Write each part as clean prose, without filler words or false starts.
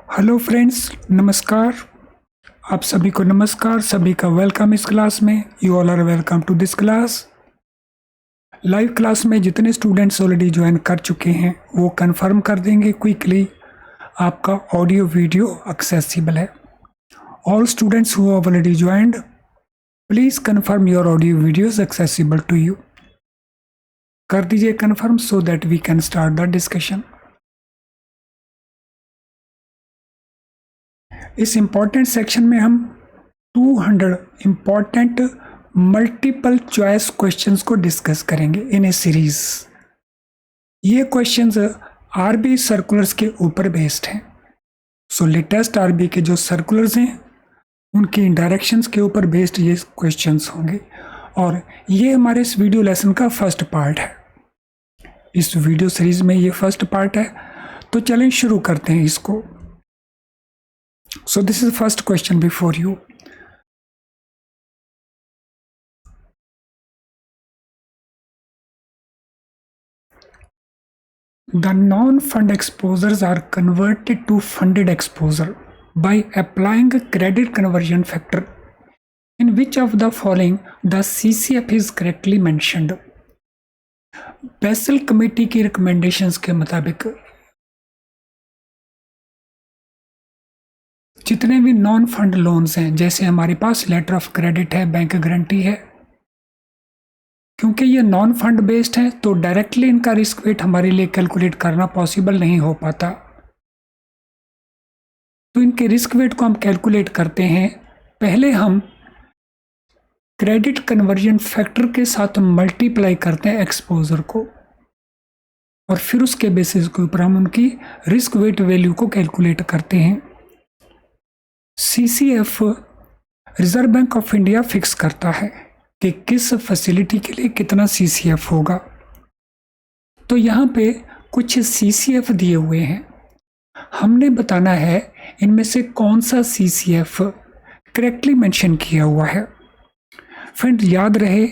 Hello friends, नमस्कार। आप सभी को नमस्कार, सभी का वेलकम इस क्लास में। You all are welcome to this class. Live class में जितने स्टूडेंट्स ऑलरेडी ज्वाइन कर चुके हैं वो कंफर्म कर देंगे क्विकली आपका ऑडियो वीडियो एक्सेसिबल है। All students who have already joined, please confirm your audio videos accessible to you. कर दीजिए confirm so that we can start the discussion. इस इम्पॉर्टेंट सेक्शन में हम 200 इम्पॉर्टेंट मल्टीपल चॉइस क्वेश्चंस को discuss करेंगे in a series. ये questions RBI circulars के ऊपर बेस्ड हैं। सो लेटेस्ट आरबी के जो सर्कुलर्स हैं उनकी डायरेक्शंस के ऊपर बेस्ड ये क्वेश्चंस होंगे और ये हमारे इस वीडियो लेसन का फर्स्ट पार्ट है। इस वीडियो सीरीज में ये फर्स्ट पार्ट है, तो चलें शुरू करते हैं इसको। So this is the first question before you. The non-fund exposures are converted to funded exposure by applying a credit conversion factor. In which of the following the CCF is correctly mentioned? Basal committee की recommendations के मुताबिक जितने भी non fund loans हैं, जैसे हमारे पास letter of credit है, bank guarantee है, क्योंकि ये नॉन फंड बेस्ड है तो डायरेक्टली इनका रिस्क वेट हमारे लिए कैलकुलेट करना पॉसिबल नहीं हो पाता। तो इनके रिस्क वेट को हम कैलकुलेट करते हैं। पहले हम क्रेडिट कन्वर्जन फैक्टर के साथ मल्टीप्लाई करते हैं एक्सपोजर को और फिर उसके बेसिस के ऊपर हम उनकी रिस्क वेट वैल्यू को कैलकुलेट करते हैं। CCF reserve bank of India fix करता है कि किस फैसिलिटी के लिए कितना CCF होगा। तो यहाँ पे कुछ CCF दिए हुए हैं, हमने बताना है इनमें से कौन सा CCF करेक्टली मेंशन किया हुआ है। फ्रेंड याद रहे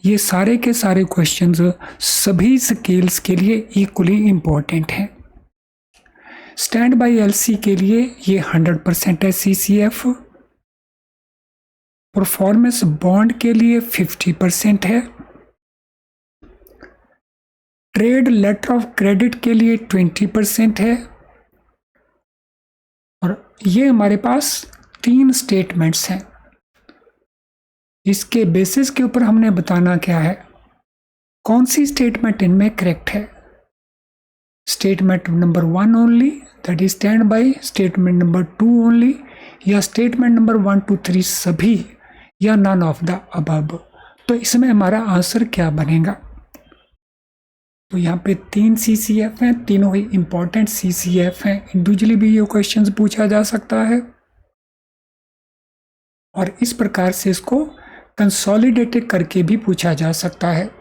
ये सारे के सारे क्वेश्चंस सभी स्केल्स के लिए इक्वली इम्पोर्टेंट हैं। स्टैंड बाई LC के लिए ये 100% है CCF। परफॉर्मेंस बॉन्ड के लिए 50% है। ट्रेड लेटर ऑफ क्रेडिट के लिए 20% है। और ये हमारे पास 3 स्टेटमेंट्स हैं। इसके बेसिस के ऊपर हमने बताना क्या है, कौन सी स्टेटमेंट इनमें करेक्ट है। Statement number 1 only, that is stand by, statement number 2 only, या स्टेटमेंट नंबर 1 2 3 सभी, या नन ऑफ द अबव। तो इसमें हमारा आंसर क्या बनेगा। तो यहाँ पे 3 CCF हैं, तीनों ही इंपॉर्टेंट CCF हैं। इंडिविजुअली भी ये क्वेश्चंस पूछा जा सकता है और इस प्रकार से इसको कंसोलिडेटेड करके भी पूछा जा सकता है।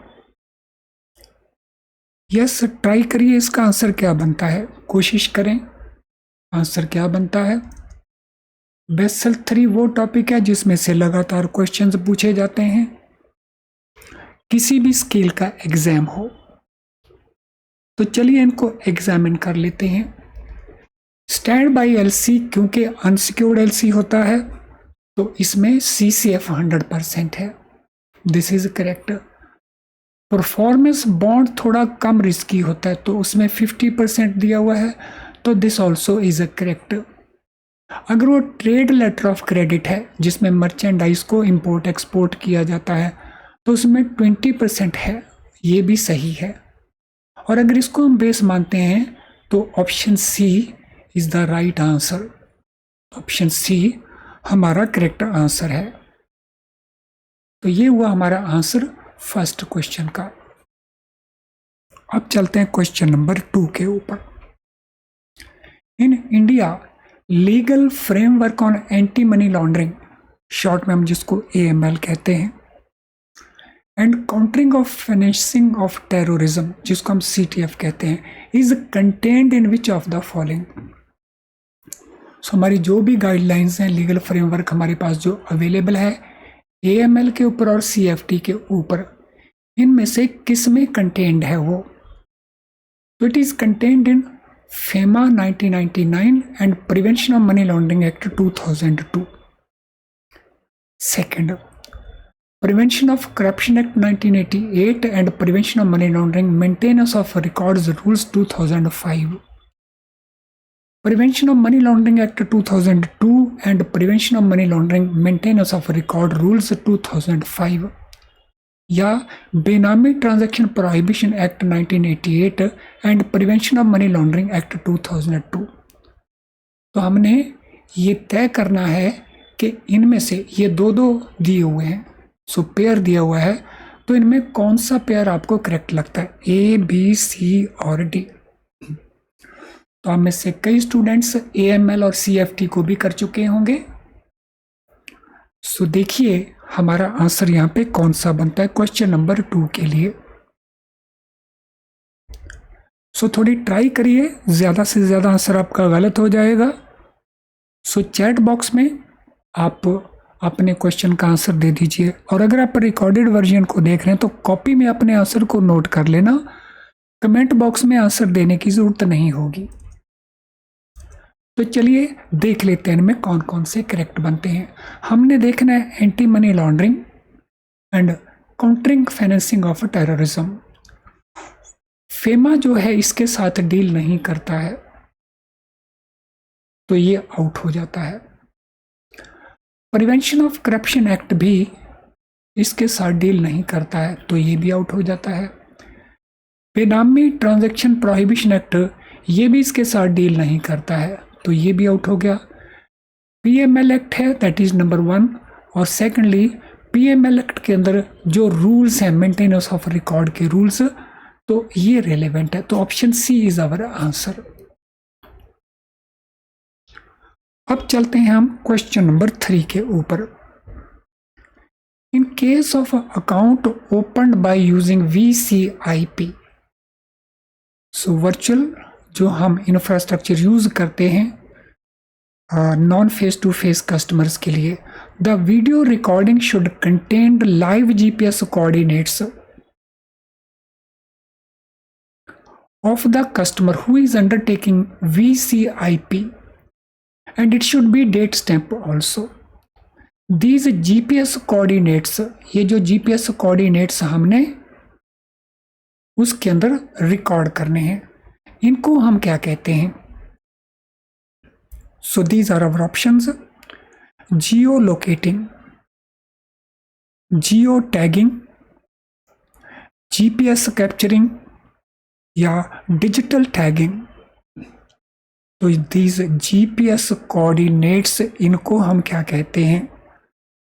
यस, ट्राई करिए इसका आंसर क्या बनता है, कोशिश करें आंसर क्या बनता है। बेसल 3 वो टॉपिक है जिसमें से लगातार क्वेश्चंस पूछे जाते हैं किसी भी स्केल का एग्जाम हो। तो चलिए इनको एग्जामिन कर लेते हैं। स्टैंड बाई LC क्योंकि अनसिक्योर्ड LC होता है तो इसमें CCF 100% है, this is correct. Performance bond थोड़ा कम रिस्की होता है तो उसमें 50% दिया हुआ है, तो this also is a correct. अगर वो ट्रेड लेटर ऑफ क्रेडिट है जिसमें मर्चेंडाइज को इंपोर्ट एक्सपोर्ट किया जाता है तो उसमें 20% है, ये भी सही है। और अगर इसको हम बेस मानते हैं तो option C is the right answer. Option C हमारा करेक्ट आंसर है। तो ये हुआ हमारा आंसर फर्स्ट क्वेश्चन का। अब चलते हैं क्वेश्चन नंबर 2 के ऊपर। In India legal framework on anti money laundering, short में हम जिसको AML कहते हैं, and countering of financing of terrorism जिसको हम CTF कहते हैं, is contained in which of the following. So हमारी जो भी गाइडलाइंस हैं, लीगल फ्रेमवर्क हमारे पास जो अवेलेबल है AML के ऊपर और CFT के ऊपर, इनमें से किस में कंटेन्ड है वो। तो it is contained in FEMA 1999 and Prevention of Money Laundering Act 2002. Second, Prevention of Corruption Act 1988 and Prevention of Money Laundering Maintenance of Records Rules 2005. Prevention of Money Laundering Act 2002 and Prevention of Money Laundering Maintenance of Record Rules 2005 या बेनामी transaction prohibition act 1988 and prevention of money laundering act 2002। तो हमने ये तय करना है कि इनमें से ये दो दिए हुए हैं, सो पेयर दिया हुआ है, तो इनमें कौन सा पेयर आपको करेक्ट लगता है, ए, बी, सी और डी। तो हम में से कई स्टूडेंट्स AML और CFT को भी कर चुके होंगे। सो देखिए हमारा आंसर यहाँ पे कौन सा बनता है क्वेश्चन नंबर 2 के लिए। सो थोड़ी ट्राई करिए, ज़्यादा से ज़्यादा आंसर आपका गलत हो जाएगा। सो चैट बॉक्स में आप अपने क्वेश्चन का आंसर दे दीजिए, और अगर आप रिकॉर्डेड वर्जन को देख रहे हैं तो कॉपी में अपने आंसर को नोट कर लेना, कमेंट बॉक्स में आंसर देने की ज़रूरत नहीं होगी। तो चलिए देख लेते हैं इनमें कौन कौन से करेक्ट बनते हैं। हमने देखना है anti money laundering and countering financing of terrorism. FEMA जो है इसके साथ डील नहीं करता है, तो ये आउट हो जाता है। प्रिवेंशन ऑफ करप्शन एक्ट भी इसके साथ डील नहीं करता है, तो ये भी आउट हो जाता है। बेनामी ट्रांजैक्शन प्रोहिबिशन एक्ट ये भी इसके साथ डील नहीं करता है, तो ये भी आउट हो गया। PML एक्ट है, दैट इज नंबर 1, और सेकेंडली PML एक्ट के अंदर जो रूल्स हैं मेंटेनेंस ऑफ रिकॉर्ड के रूल्स, तो ये रेलेवेंट है, तो option C is our answer. अब चलते हैं हम क्वेश्चन नंबर 3 के ऊपर। In case of account opened by using VCIP, so virtual जो हम इंफ्रास्ट्रक्चर यूज करते हैं non face to face customers के लिए, the video recording should contain live GPS coordinates of the customer who is undertaking VCIP and it should be date stamp also. These GPS coordinates, ये जो GPS coordinates हमने उसके अंदर record करने हैं, इनको हम क्या कहते हैं? So these are our options: geolocating, geotagging, GPS capturing या डिजिटल टैगिंग। तो दीज GPS कोऑर्डिनेट्स, इनको हम क्या कहते हैं,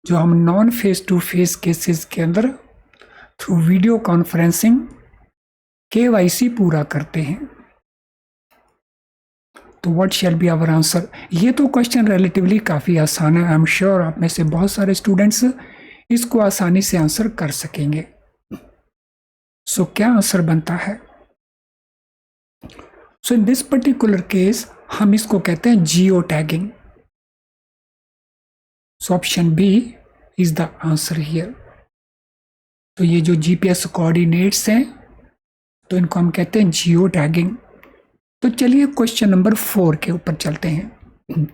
जो हम non face to face cases के अंदर थ्रू वीडियो कॉन्फ्रेंसिंग KYC पूरा करते हैं। तो what shall be our answer? ये तो क्वेश्चन रिलेटिवली काफ़ी आसान है, आई एम श्योर आप में से बहुत सारे स्टूडेंट्स इसको आसानी से आंसर कर सकेंगे। सो क्या आंसर बनता है? So in this particular case हम इसको कहते हैं geotagging. So option B is the answer here. तो ये जो GPS कोऑर्डिनेट्स हैं, तो इनको हम कहते हैं जियो टैगिंग। तो चलिए क्वेश्चन नंबर 4 के ऊपर चलते हैं।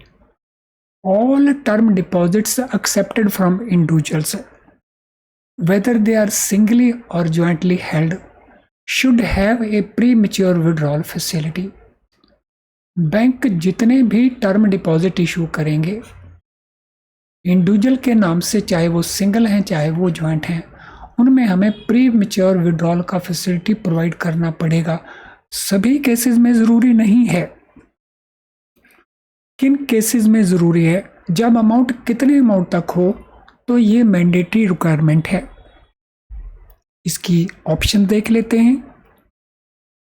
All term deposits accepted from individuals whether they are singly और jointly held should have a premature withdrawal facility। Bank जितने भी टर्म डिपॉजिट इशू करेंगे इंडिविजुअल के नाम से, चाहे वो सिंगल हैं चाहे वो ज्वाइंट हैं, उनमें हमें प्री मैच्योर विड्रॉल का फैसिलिटी प्रोवाइड करना पड़ेगा। सभी केसेस में ज़रूरी नहीं है। किन केसेस में ज़रूरी है? जब अमाउंट कितने अमाउंट तक हो, तो ये मैंडेटरी रिक्वायरमेंट है। इसकी ऑप्शन देख लेते हैं।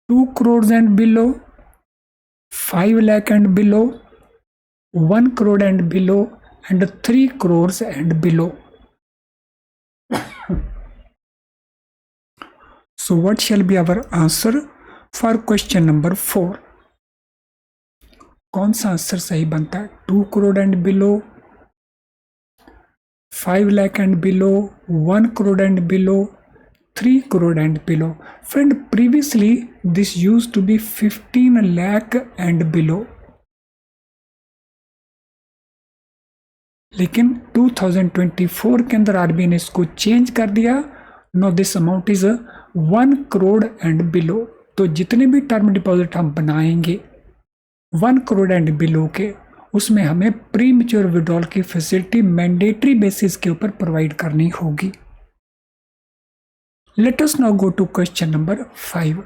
2 crores and below, 5 lakh and below, 1 crore and below and 3 crores and below. So what shall be our answer for question number 4? कौन सा आंसर सही बनता है? 2 crore and below, 5 lakh and below, 1 crore and below, 3 crore and below. Friend, previously this used to be 15 lakh and below. लेकिन 2024 के अंदर RBI ने इसको चेंज कर दिया. No this amount is 1 crore and below. तो जितने भी टर्म डिपॉजिट हम बनाएंगे 1 करोड़ एंड बिलो के, उसमें हमें प्री मैच्योर विड्रॉल की फैसिलिटी मैंडेटरी बेसिस के ऊपर प्रोवाइड करनी होगी. Let us now go to question number 5.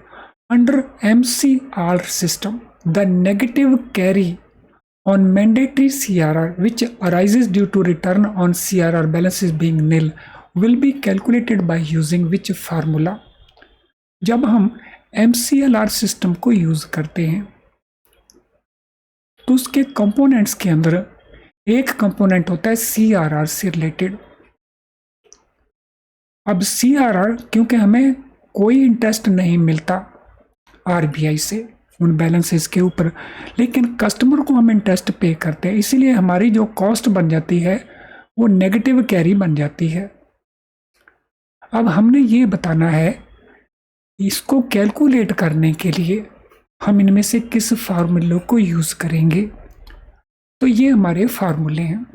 Under MCR system, the negative carry on mandatory CRR which arises due to return on CRR balances being nil will be calculated by using which formula? जब हम MCLR system को use करते हैं तो उसके components के अंदर एक कंपोनेंट होता है CRR से रिलेटेड. अब CRR, क्योंकि हमें कोई इंटरेस्ट नहीं मिलता आरबीआई से उन बैलेंसेस के ऊपर, लेकिन कस्टमर को हम इंटरेस्ट पे करते हैं, इसीलिए हमारी जो कॉस्ट बन जाती है वो नेगेटिव कैरी बन जाती है. अब हमने ये बताना है इसको कैलकुलेट करने के लिए हम इनमें से किस फार्मूले को यूज करेंगे. तो ये हमारे फार्मूले हैं.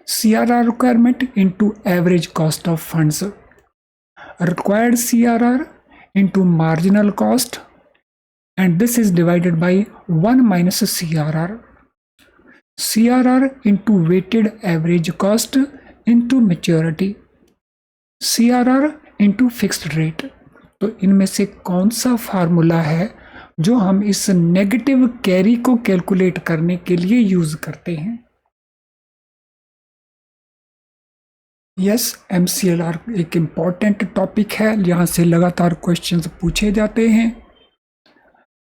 CRR requirement into average cost of funds, required CRR into marginal cost, and this is divided by 1 minus CRR. CRR into weighted average cost into maturity, CRR into fixed rate. तो इनमें से कौन सा फार्मूला है जो हम इस negative carry को कैलकुलेट करने के लिए यूज करते हैं? यस, MCLR एक इम्पॉर्टेंट टॉपिक है, यहाँ से लगातार क्वेश्चंस पूछे जाते हैं.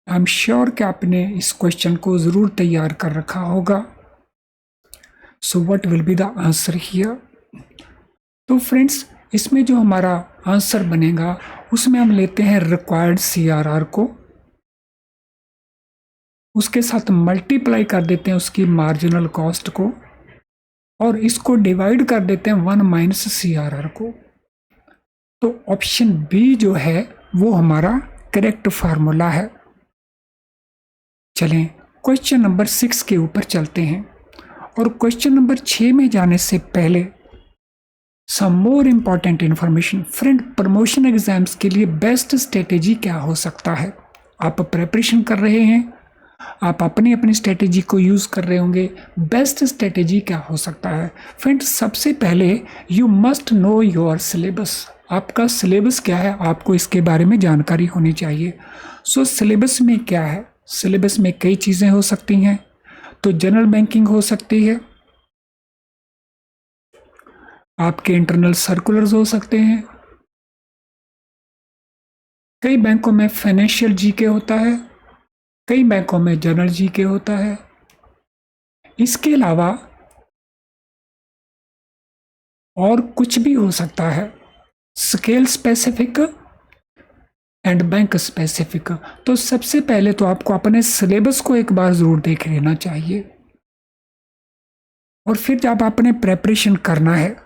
आई एम श्योर कि आपने इस क्वेश्चन को ज़रूर तैयार कर रखा होगा. So what will be the answer here? तो फ्रेंड्स, इसमें जो हमारा आंसर बनेगा उसमें हम लेते हैं रिक्वायर्ड CRR को, उसके साथ मल्टीप्लाई कर देते हैं उसकी मार्जिनल कॉस्ट को, और इसको डिवाइड कर देते हैं 1 माइनस CRR को. तो ऑप्शन बी जो है वो हमारा करेक्ट फार्मूला है. चलें क्वेश्चन नंबर 6 के ऊपर चलते हैं. और क्वेश्चन नंबर 6 में जाने से पहले some more important information. Friend, promotion exams के लिए बेस्ट स्ट्रेटेजी क्या हो सकता है? आप प्रिपरेशन कर रहे हैं, आप अपनी अपनी स्ट्रेटेजी को यूज़ कर रहे होंगे. बेस्ट स्ट्रेटेजी क्या हो सकता है? फ्रेंड्स, सबसे पहले you must know your syllabus. आपका सिलेबस क्या है, आपको इसके बारे में जानकारी होनी चाहिए. सो सिलेबस में क्या है? सिलेबस में कई चीज़ें हो सकती हैं. तो जनरल बैंकिंग हो सकती है, आपके इंटरनल सर्कुलर्स हो सकते हैं, कई बैंकों में फाइनेंशियल जीके होता है, कई बैंकों में जनरल जीके होता है. इसके अलावा और कुछ भी हो सकता है, scale specific and bank specific. तो सबसे पहले तो आपको अपने सिलेबस को एक बार ज़रूर देख लेना चाहिए, और फिर जब आपने प्रेपरेशन करना है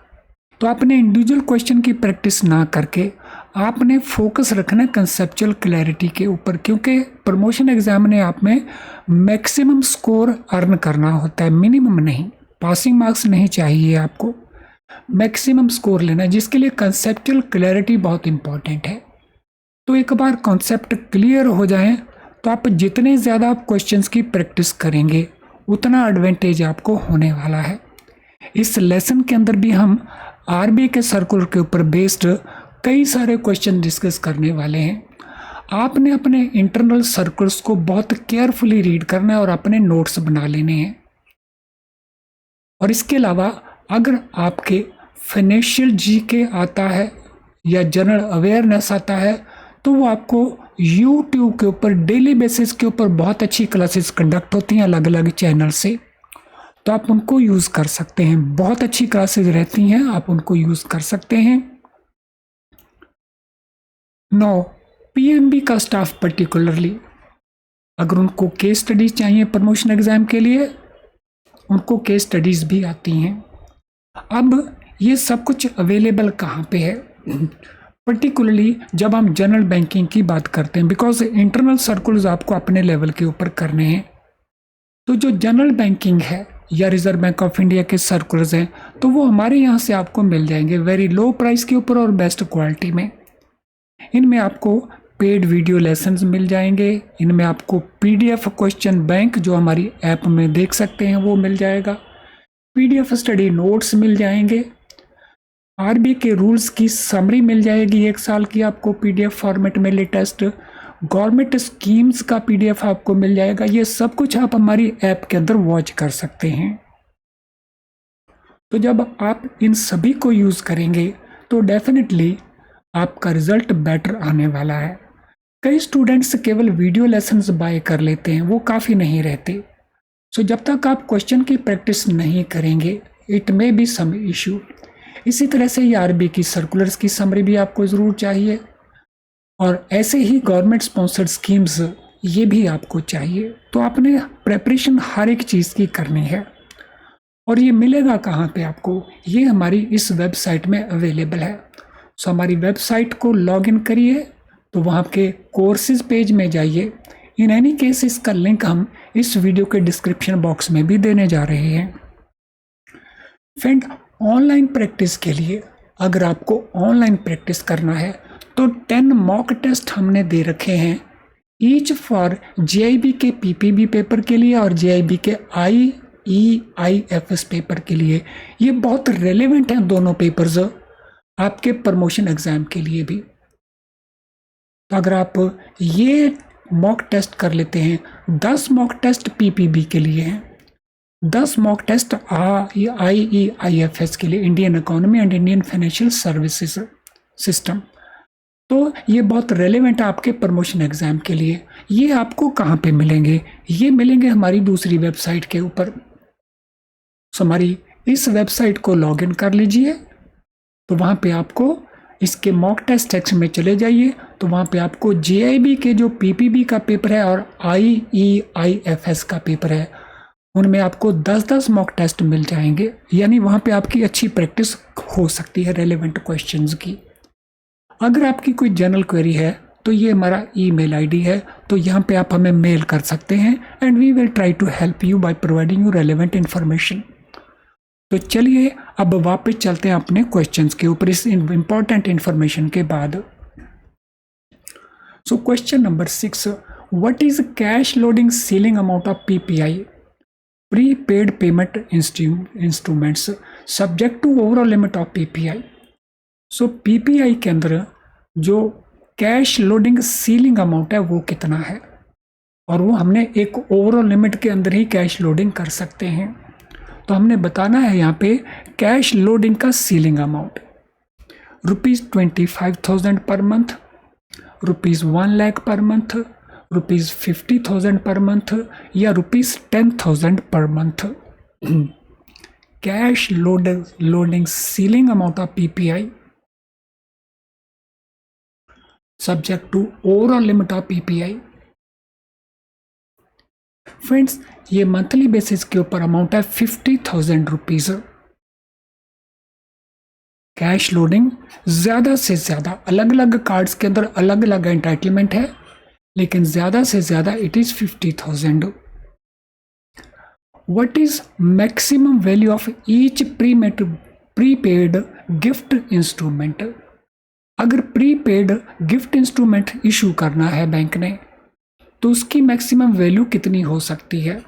तो आपने इंडिविजुअल क्वेश्चन की प्रैक्टिस ना करके आपने फोकस रखना है कंसेप्चुअल क्लैरिटी के ऊपर, क्योंकि प्रमोशन एग्जाम ने आप में मैक्सिमम स्कोर अर्न करना होता है, मिनिमम नहीं. पासिंग मार्क्स नहीं चाहिए, आपको मैक्सिमम स्कोर लेना है, जिसके लिए कंसेप्चुअल क्लैरिटी बहुत इंपॉर्टेंट है. तो एक बार कॉन्सेप्ट क्लियर हो जाए तो आप जितने ज़्यादा आप क्वेश्चंस की प्रैक्टिस करेंगे उतना एडवांटेज आपको होने वाला है. इस लेसन के अंदर भी हम आरबीआई के सर्कुलर के ऊपर बेस्ड कई सारे क्वेश्चन डिस्कस करने वाले हैं. आपने अपने इंटरनल सर्कुलर्स को बहुत केयरफुली रीड करना है और अपने नोट्स बना लेने हैं. और इसके अलावा अगर आपके फाइनेंशियल जीके आता है या जनरल अवेयरनेस आता है तो वो आपको यूट्यूब के ऊपर डेली बेसिस के ऊपर बहुत अच्छी क्लासेस कंडक्ट होती हैं अलग अलग चैनल से, तो आप उनको यूज़ कर सकते हैं. बहुत अच्छी क्लासेस रहती हैं, आप उनको यूज़ कर सकते हैं. नो पीएनबी का स्टाफ पर्टिकुलरली अगर उनको केस स्टडीज चाहिए प्रमोशन एग्जाम के लिए, उनको केस स्टडीज भी आती हैं. अब ये सब कुछ अवेलेबल कहाँ पे है? पर्टिकुलरली जब हम जनरल बैंकिंग की बात करते हैं, बिकॉज इंटरनल सर्कुलर्स आपको अपने लेवल के ऊपर करने हैं। तो जो जनरल बैंकिंग है या रिजर्व बैंक ऑफ इंडिया के सर्कुलर्स हैं, तो वो हमारे यहाँ से आपको मिल जाएंगे वेरी लो प्राइस के ऊपर और बेस्ट क्वालिटी में। इनमें आपको पेड वीडियो लेसन्स मिल जाएंगे, इनमें आपको PDF क्वेश्चन बैंक जो हमारी ऐप में देख सकते हैं वो मिल जाएगा, PDF स्टडी नोट्स मिल जाएंगे, RBI के रूल्स की समरी मिल जाएगी 1 साल की आपको PDF फॉर्मेट में लेटेस्ट, गवर्नमेंट स्कीम्स का PDF आपको मिल जाएगा। ये सब कुछ आप हमारी ऐप के अंदर वॉच कर सकते हैं। तो जब आप इन सभी को यूज़ करेंगे तो डेफिनेटली आपका रिजल्ट बेटर आने वाला है। कई स्टूडेंट्स केवल वीडियो लेसन्स बाय कर लेते हैं, वो काफ़ी नहीं रहते। सो जब तक आप क्वेश्चन की प्रैक्टिस नहीं करेंगे, it may be some issue. इसी तरह से ये RBI की सर्कुलर्स की समरी भी आपको ज़रूर चाहिए, और ऐसे ही गवर्नमेंट स्पॉन्सर्ड स्कीम्स ये भी आपको चाहिए। तो आपने प्रेपरेशन हर एक चीज़ की करनी है। और ये मिलेगा कहाँ पे आपको? ये हमारी इस वेबसाइट में अवेलेबल है। सो हमारी वेबसाइट को लॉगिन करिए, तो वहाँ के कोर्सेज पेज में जाइए। इन एनी केस इसका लिंक हम इस वीडियो के डिस्क्रिप्शन बॉक्स में भी देने जा रहे हैं। फ्रेंड, ऑनलाइन प्रैक्टिस के लिए अगर आपको ऑनलाइन प्रैक्टिस करना है तो 10 मॉक टेस्ट हमने दे रखे हैं, ईच फॉर JIB के PPB पेपर के लिए और JIB के IEIFS पेपर के लिए। ये बहुत रेलेवेंट हैं दोनों पेपर्स आपके प्रमोशन एग्जाम के लिए भी। तो अगर आप ये मॉक टेस्ट कर लेते हैं, 10 मॉक टेस्ट PPB के लिए हैं, 10 मॉक टेस्ट IEIFS के लिए, Indian economy and Indian financial services system. तो ये बहुत रेलेवेंट है आपके प्रमोशन एग्जाम के लिए। ये आपको कहाँ पे मिलेंगे? ये मिलेंगे हमारी दूसरी वेबसाइट के ऊपर। सो हमारी इस वेबसाइट को लॉगिन कर लीजिए, तो वहाँ पे आपको इसके मॉक टेस्ट सेक्शन में चले जाइए, तो वहाँ पे आपको JIB के जो PPB का पेपर है और IEIFS का पेपर है, उनमें आपको 10-10 मॉक टेस्ट मिल जाएंगे। यानी वहाँ पे आपकी अच्छी प्रैक्टिस हो सकती है रेलेवेंट क्वेश्चंस की। अगर आपकी कोई जनरल क्वेरी है तो ये हमारा ईमेल ID है, तो यहाँ पे आप हमें मेल कर सकते हैं and we will try to help you by providing you relevant information. तो चलिए अब वापस चलते हैं अपने क्वेश्चंस के ऊपर इस इम्पॉर्टेंट इन्फॉर्मेशन के बाद। So question number 6, what is cash loading ceiling amount of PPI prepaid payment instruments subject to overall limit of PPI। So PPI के अंदर जो कैश लोडिंग सीलिंग अमाउंट है वो कितना है, और वो हमने एक ओवरऑल लिमिट के अंदर ही कैश लोडिंग कर सकते हैं। तो हमने बताना है यहाँ पे कैश लोडिंग का ceiling amount ₹25,000 per month, ₹1,00,000 per month, ₹50,000 per month या ₹10,000 per month. Cash loading ceiling amount of PPI subject to overall limit of PPI। Friends, ये मंथली बेसिस के ऊपर अमाउंट है ₹50,000। कैश लोडिंग ज्यादा से ज्यादा, अलग अलग कार्ड्स के अंदर अलग अलग एंटाइटलमेंट है, लेकिन ज्यादा से ज्यादा it is 50,000। What is maximum value of each prepaid gift instrument? अगर प्रीपेड गिफ्ट इंस्ट्रूमेंट इशू करना है बैंक ने, तो उसकी मैक्सिमम वैल्यू कितनी हो सकती है?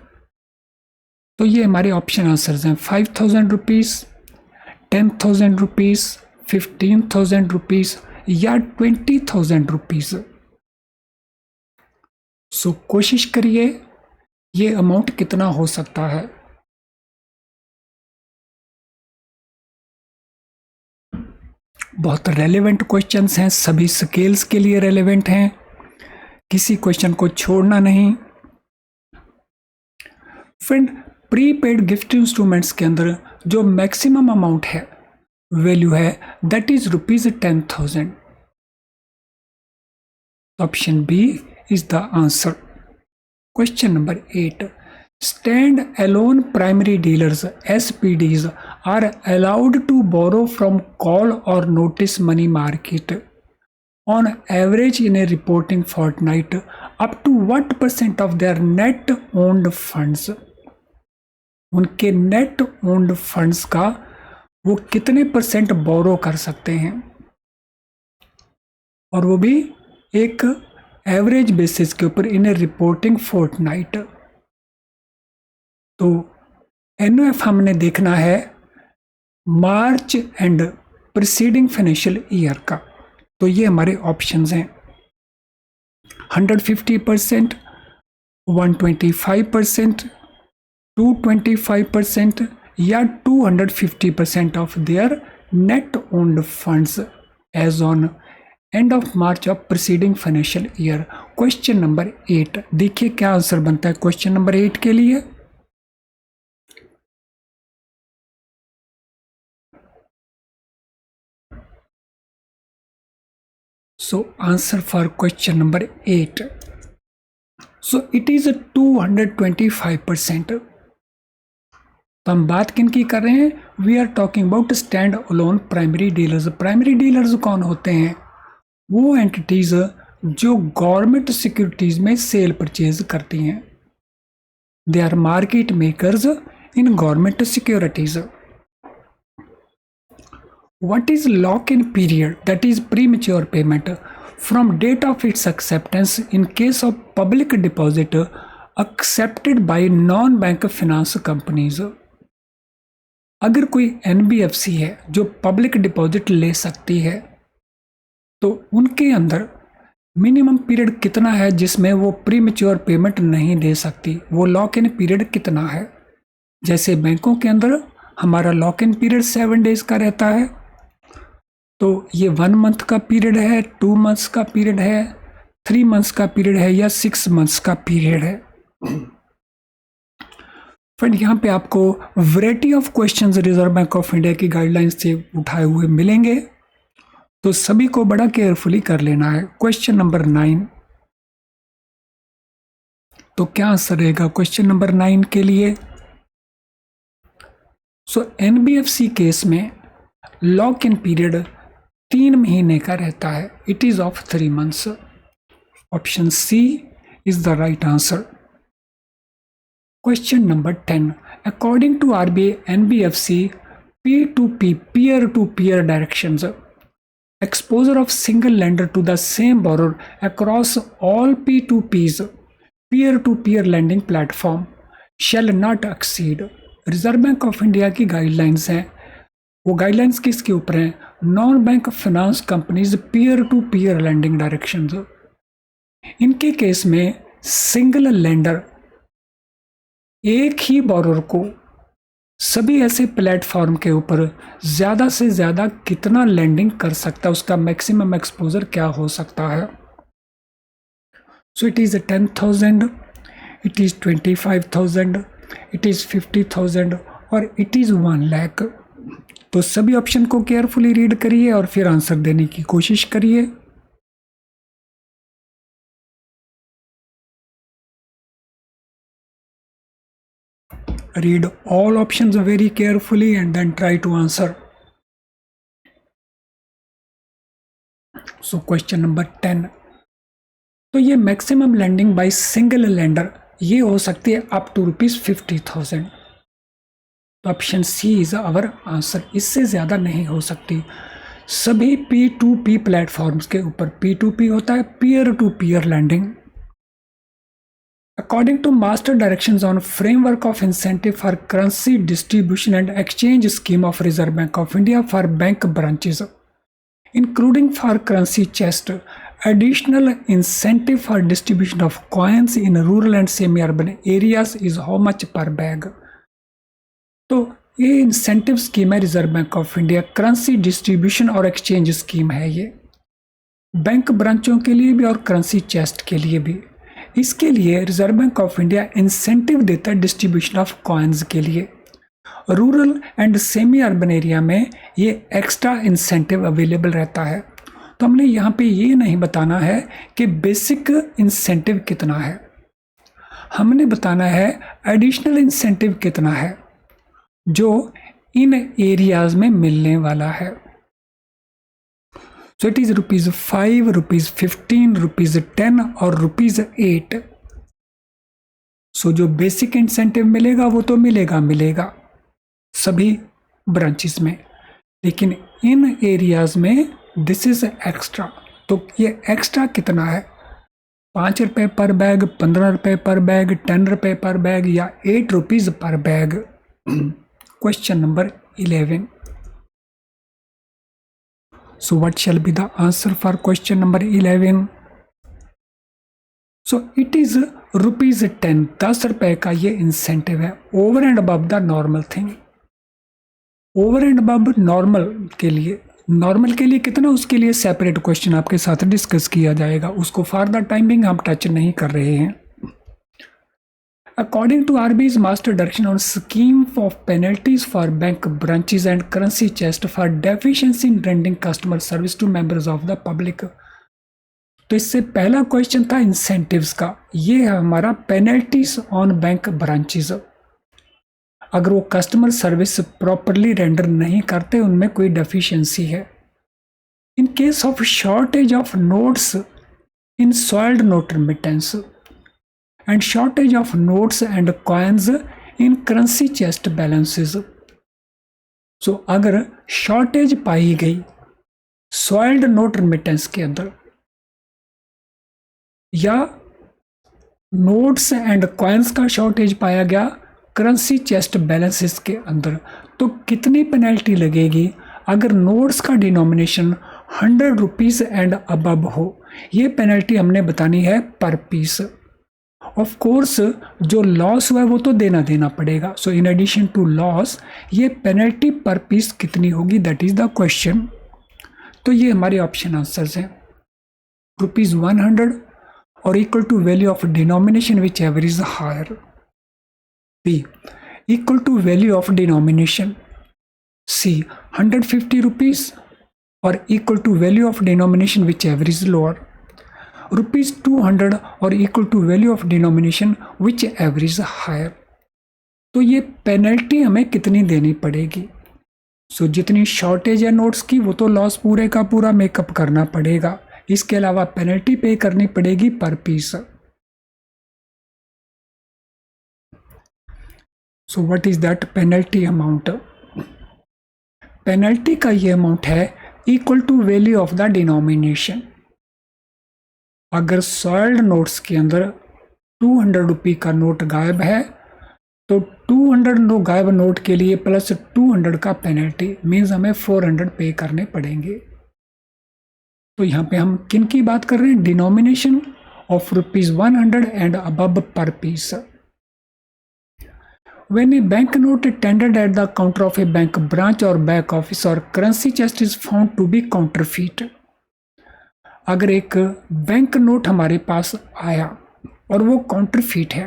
तो ये हमारे ऑप्शन आंसर्स हैं, ₹5,000, ₹10,000, ₹15,000 या ₹20,000। सो कोशिश करिए ये अमाउंट कितना हो सकता है। बहुत रेलेवेंट क्वेश्चंस हैं, सभी स्केल्स के लिए रेलेवेंट हैं, किसी क्वेश्चन को छोड़ना नहीं। फ्रेंड, प्रीपेड गिफ्ट इंस्ट्रूमेंट्स के अंदर जो मैक्सिमम अमाउंट है, वैल्यू है, that is ₹10,000। Option B is the answer. Question number 8, stand alone primary dealers SPDs are allowed to borrow from call or notice money market on average in a reporting fortnight up to what percent of their net owned funds, उनके net owned funds का वो कितने percent बोरो कर सकते हैं, और वो भी एक एवरेज बेसिस के ऊपर इन ए रिपोर्टिंग फोर्टनाइट। तो एनओएफ हमने देखना है मार्च एंड प्रीसीडिंग फाइनेंशियल ईयर का। तो ये हमारे ऑप्शंस हैं 150%, 125%, 225% या 250% of their net owned funds as on end of March of preceding financial year. Question number 8, देखिए क्या आंसर बनता है क्वेश्चन नंबर 8 के लिए। So answer for question number 8. So it is a 225%. तो हम बात किन की कर रहे हैं? We are talking about stand alone primary dealers. Primary dealers कौन होते हैं? वो एंटिटीज जो गवर्नमेंट सिक्योरिटीज में सेल परचेज करती हैं। They are market makers in government securities. What is lock-in period? That is premature payment from date of its acceptance in case of public deposit accepted by non-bank finance companies. अगर कोई NBFC है जो public deposit ले सकती है तो उनके अंदर मिनिमम पीरियड कितना है जिसमें वो प्रीमेच्योर पेमेंट नहीं दे सकती, वो लॉक इन पीरियड कितना है। जैसे बैंकों के अंदर हमारा लॉक इन पीरियड 7 डेज का रहता है, तो ये 1 मंथ का पीरियड है, 2 मंथ्स का पीरियड है, 3 मंथ्स का पीरियड है या 6 मंथ्स का पीरियड है। फ्रेंड यहाँ पे आपको variety of questions reserve bank of India की गाइडलाइंस से उठाए हुए मिलेंगे, तो सभी को बड़ा केयरफुली कर लेना है। क्वेश्चन नंबर 9, तो क्या आंसर रहेगा क्वेश्चन नंबर 9 के लिए? सो एनबीएफसी केस में लॉक इन पीरियड 3 महीने का रहता है। It is of 3 months. Option C is the right answer. Question number 10, according to RBI NBFC P2P peer to peer directions, exposure of single lender to the same borrower across all P2Ps peer to peer lending platform shall not exceed। Reserve bank of India की guidelines हैं, वो guidelines किसके ऊपर हैं? Non bank finance companies peer to peer lending directions. इनके case में single lender एक ही बोरोर को सभी ऐसे प्लेटफॉर्म के ऊपर ज़्यादा से ज़्यादा कितना लेंडिंग कर सकता है, उसका मैक्सिमम एक्सपोजर क्या हो सकता है। So it is 10,000, it is 25,000, it is 50,000 और इट इज़ 1 लाख। तो सभी ऑप्शन को केयरफुली रीड करिए और फिर आंसर देने की कोशिश करिए। Read all options very carefully and then try to answer. So question number 10, तो ये maximum lending by single lender ये हो सकती है अप टू ₹50,000। तो ऑप्शन सी इज आवर आंसर। इससे ज़्यादा नहीं हो सकती। सभी P2P प्लेटफॉर्म्स के ऊपर P2P होता है, peer to peer lending. According to master directions on framework of incentive for currency distribution and exchange scheme of Reserve bank of India for bank branches including for currency chest, additional incentive for distribution of coins in rural and semi-urban areas is how much per bag। तो ये incentive scheme है reserve bank of India, currency distribution और exchange scheme है ये, bank ब्रांचों के लिए भी और करेंसी चेस्ट के लिए भी। इसके लिए reserve bank of India incentive देता है डिस्ट्रीब्यूशन ऑफ कॉइन्स के लिए। Rural and semi urban area में ये एक्स्ट्रा इंसेंटिव अवेलेबल रहता है। तो हमने यहाँ पे ये नहीं बताना है कि बेसिक इंसेंटिव कितना है, हमने बताना है एडिशनल इंसेंटिव कितना है जो इन एरियाज में मिलने वाला है। सो इट इज ₹5, ₹15, ₹10 और ₹8। सो जो बेसिक इंसेंटिव मिलेगा वो तो मिलेगा सभी ब्रांचेस में, लेकिन इन एरियाज में दिस इज एक्स्ट्रा। तो ये एक्स्ट्रा कितना है? ₹5 पर बैग, ₹15 पर बैग, ₹10 पर बैग या ₹8 पर bag? Question number 11. So what shall be the answer for question number 11? So it is ₹10, ₹10 का ये इंसेंटिव है over and above the normal thing. Over and above normal के लिए कितना, उसके लिए सेपरेट क्वेश्चन आपके साथ डिस्कस किया जाएगा, उसको फॉर द टाइमिंग हम टच नहीं कर रहे हैं। According to RBI's master direction on scheme of penalties for bank branches and currency chest for deficiency in rendering customer service to members of the public, तो इससे पहला क्वेश्चन था incentives का, ये है हमारा पेनल्टीज ऑन बैंक ब्रांचेस। अगर वो कस्टमर सर्विस प्रॉपरली रेंडर नहीं करते, उनमें कोई डेफिशिएंसी है। इन case of shortage of notes in soiled note remittance and shortage of notes and coins in currency chest balances. So अगर शॉर्टेज पाई गई सॉइल्ड नोट रिमिटेंस के अंदर या नोट्स एंड कॉइन्स का शॉर्टेज पाया गया करेंसी चेस्ट बैलेंसेस के अंदर, तो कितनी पेनल्टी लगेगी? अगर नोट्स का डिनोमिनेशन ₹100 एंड अबव हो, ये पेनल्टी हमने बतानी है पर पीस। ऑफ कोर्स जो लॉस हुआ है वो तो देना पड़ेगा। सो इन एडिशन टू लॉस ये पेनल्टी पर पीस कितनी होगी, दैट इज द क्वेश्चन। तो ये हमारे ऑप्शन आंसर्स हैं। ₹100 or equal to value of denomination whichever is higher. B equal to value of denomination. C ₹150 or equal to value of denomination whichever is lower. ₹200 or equal to value of denomination which average higher. तो ये penalty हमें कितनी देनी पड़ेगी? सो जितनी shortage है notes की वो तो लॉस पूरे का पूरा मेकअप करना पड़ेगा, इसके अलावा पेनल्टी पे करनी पड़ेगी पर piece. So what is that penalty amount? Penalty का ये अमाउंट है equal to value of the denomination. अगर सॉइल्ड नोट्स के अंदर ₹200 का नोट गायब है तो 200 गायब नोट के लिए प्लस 200 का पेनल्टी मीन्स हमें 400 पे करने पड़ेंगे। तो यहाँ पे हम किन की बात कर रहे हैं? डिनोमिनेशन ऑफ ₹100 एंड अबव पर piece. When a bank note tendered at the counter of a bank branch or back office or currency chest is found to be counterfeit, अगर एक बैंक नोट हमारे पास आया और वो काउंटरफीट है